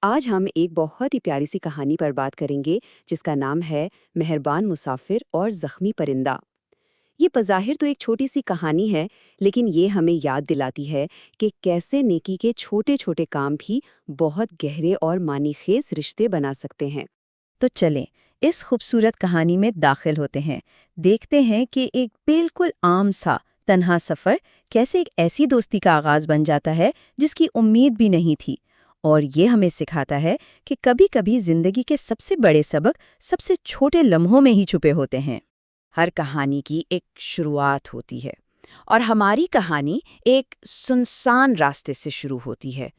आज हम एक बहुत ही प्यारी सी कहानी पर बात करेंगे जिसका नाम है मेहरबान मुसाफिर और जख्मी परिंदा। ये बज़ाहिर तो एक छोटी सी कहानी है, लेकिन ये हमें याद दिलाती है कि कैसे नेकी के छोटे छोटे काम भी बहुत गहरे और मानीखेज रिश्ते बना सकते हैं। तो चलें इस खूबसूरत कहानी में दाखिल होते हैं। देखते हैं कि एक बिल्कुल आम सा तन्हा सफ़र कैसे एक ऐसी दोस्ती का आगाज़ बन जाता है जिसकी उम्मीद भी नहीं थी। और ये हमें सिखाता है कि कभी-कभी ज़िंदगी के सबसे बड़े सबक सबसे छोटे लम्हों में ही छुपे होते हैं। हर कहानी की एक शुरुआत होती है और हमारी कहानी एक सुनसान रास्ते से शुरू होती है।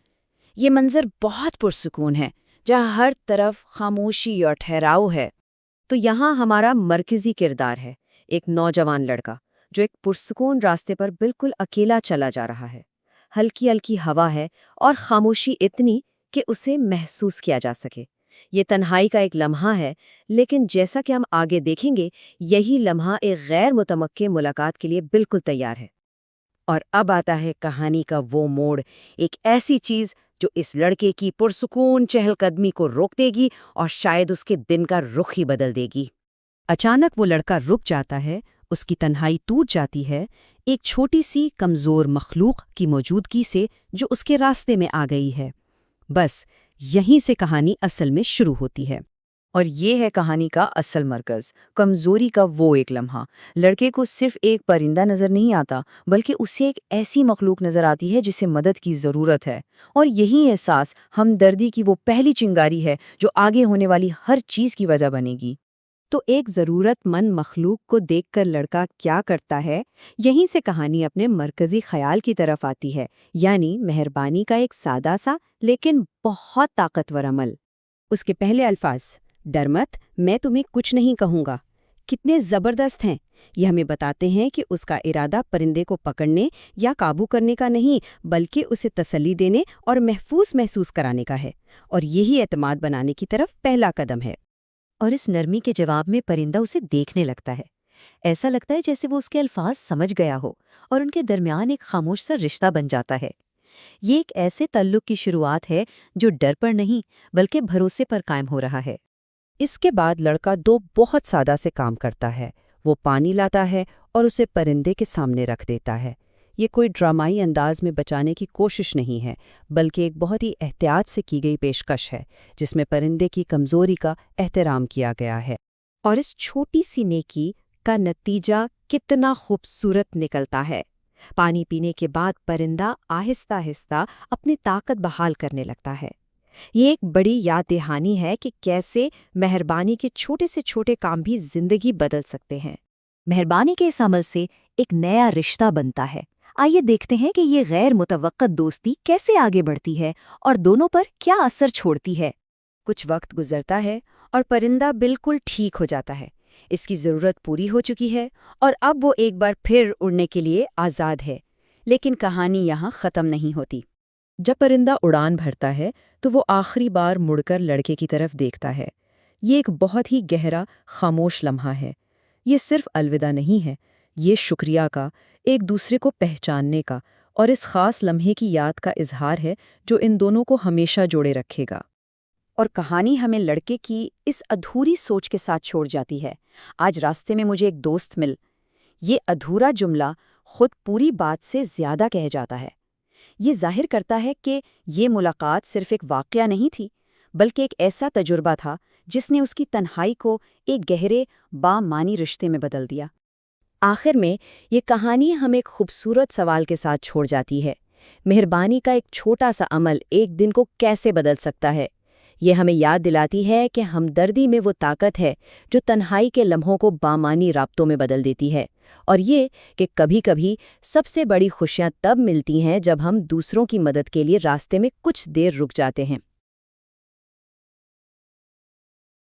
ये मंजर बहुत पुरसुकून है, जहाँ हर तरफ खामोशी और ठहराव है। तो यहाँ हमारा मरकजी किरदार है, एक नौजवान लड़का जो एक पुरसुकून रास्ते पर बिल्कुल अकेला चला जा रहा है। हल्की हल्की हवा है और खामोशी इतनी कि उसे महसूस किया जा सके। ये तन्हाई का एक लम्हा है, लेकिन जैसा कि हम आगे देखेंगे, यही लम्हा एक गैर मुतमक्के मुलाकात के लिए बिल्कुल तैयार है। और अब आता है कहानी का वो मोड़, एक ऐसी चीज़ जो इस लड़के की पुरसुकून चहलकदमी को रोक देगी और शायद उसके दिन का रुख ही बदल देगी। अचानक वो लड़का रुक जाता है, उसकी तन्हाई टूट जाती है, एक छोटी सी कमज़ोर मखलूक की मौजूदगी से जो उसके रास्ते में आ गई है। बस यहीं से कहानी असल में शुरू होती है। और ये है कहानी का असल मरकज़, कमज़ोरी का वो एक लम्हा। लड़के को सिर्फ एक परिंदा नज़र नहीं आता, बल्कि उसे एक ऐसी मखलूक नज़र आती है जिसे मदद की ज़रूरत है। और यही एहसास हमदर्दी की वो पहली चिंगारी है जो आगे होने वाली हर चीज़ की वजह बनेगी। तो एक ज़रूरतमंद मखलूक को देखकर लड़का क्या करता है, यहीं से कहानी अपने मरकज़ी ख्याल की तरफ आती है, यानी मेहरबानी का एक सादा सा लेकिन बहुत ताकतवर अमल। उसके पहले अल्फाज, डर मत, मैं तुम्हें कुछ नहीं कहूँगा, कितने ज़बरदस्त हैं। ये हमें बताते हैं कि उसका इरादा परिंदे को पकड़ने या काबू करने का नहीं, बल्कि उसे तसल्ली देने और महसूस कराने का है। और यही एतमाद बनाने की तरफ पहला कदम है। और इस नरमी के जवाब में परिंदा उसे देखने लगता है। ऐसा लगता है जैसे वो उसके अल्फाज समझ गया हो और उनके दरमियान एक खामोश सा रिश्ता बन जाता है। ये एक ऐसे ताल्लुक की शुरुआत है जो डर पर नहीं, बल्कि भरोसे पर कायम हो रहा है। इसके बाद लड़का दो बहुत सादा से काम करता है। वो पानी लाता है और उसे परिंदे के सामने रख देता है। ये कोई ड्रामाई अंदाज में बचाने की कोशिश नहीं है, बल्कि एक बहुत ही एहतियात से की गई पेशकश है, जिसमें परिंदे की कमज़ोरी का एहतराम किया गया है। और इस छोटी सी नेकी का नतीजा कितना खूबसूरत निकलता है। पानी पीने के बाद परिंदा आहिस्ता आहिस्ता अपनी ताकत बहाल करने लगता है। ये एक बड़ी याद दहानी है कि कैसे मेहरबानी के छोटे से छोटे काम भी जिंदगी बदल सकते हैं। मेहरबानी के इस अमल से एक नया रिश्ता बनता है। आइए देखते हैं कि ये गैर मुतवक्कत दोस्ती कैसे आगे बढ़ती है और दोनों पर क्या असर छोड़ती है। कुछ वक्त गुजरता है और परिंदा बिल्कुल ठीक हो जाता है। इसकी ज़रूरत पूरी हो चुकी है और अब वो एक बार फिर उड़ने के लिए आज़ाद है। लेकिन कहानी यहाँ ख़त्म नहीं होती। जब परिंदा उड़ान भरता है तो वो आखिरी बार मुड़कर लड़के की तरफ देखता है। ये एक बहुत ही गहरा, खामोश लम्हा है। ये सिर्फ अलविदा नहीं है, ये शुक्रिया का, एक दूसरे को पहचानने का और इस खास लम्हे की याद का इजहार है जो इन दोनों को हमेशा जोड़े रखेगा। और कहानी हमें लड़के की इस अधूरी सोच के साथ छोड़ जाती है, आज रास्ते में मुझे एक दोस्त मिल। ये अधूरा जुमला खुद पूरी बात से ज़्यादा कह जाता है। ये जाहिर करता है कि ये मुलाकात सिर्फ एक वाक़या नहीं थी, बल्कि एक ऐसा तजुर्बा था जिसने उसकी तन्हाई को एक गहरे, बामानी रिश्ते में बदल दिया। आखिर में ये कहानी हमें एक खूबसूरत सवाल के साथ छोड़ जाती है, मेहरबानी का एक छोटा सा अमल एक दिन को कैसे बदल सकता है। ये हमें याद दिलाती है कि हमदर्दी में वो ताकत है जो तन्हाई के लम्हों को बामानी राब्तों में बदल देती है, और ये कि कभी-कभी सबसे बड़ी खुशियाँ तब मिलती हैं जब हम दूसरों की मदद के लिए रास्ते में कुछ देर रुक जाते हैं।